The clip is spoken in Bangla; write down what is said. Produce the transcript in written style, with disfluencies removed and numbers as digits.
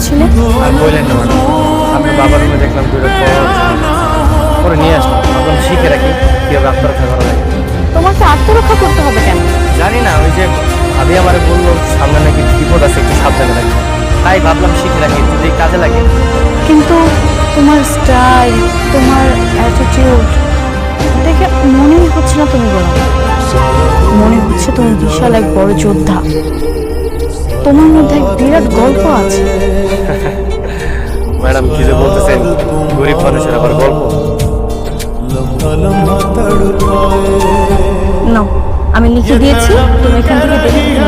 করছিলে? আর বললেন না ম্যাডাম, আপনার বাবার রুমে দেখলাম দুটো পরে নিয়ে আসলাম, ভাবলাম শিখে রাখি কীভাবে আত্মরক্ষা করা লাগে। তোমাকে আত্মরক্ষা করতে হবে কেন? জানি না, ওই যে ভাবি আমার বললো সামনে নাকি বিপদ আছে, একটু সাবধানে রাখবো, তাই ভাবলাম শিখে রাখি যদি কাজে লাগে। কিন্তু তোমার স্টাইল, তোমার অ্যাটিটিউড দেখে মনেই হচ্ছে না তুমি গোলাম। মনে হচ্ছে তুমি বিশাল এক বড় যোদ্ধা। তোমার মধ্যে এক বিরাট গল্প আছে। ম্যাডাম কি যে বলতেছেন, গরিব মানুষের আবার গল্প? না, আমি লিখে দিয়েছি, তুমি এখান থেকে দেখে নিয়ে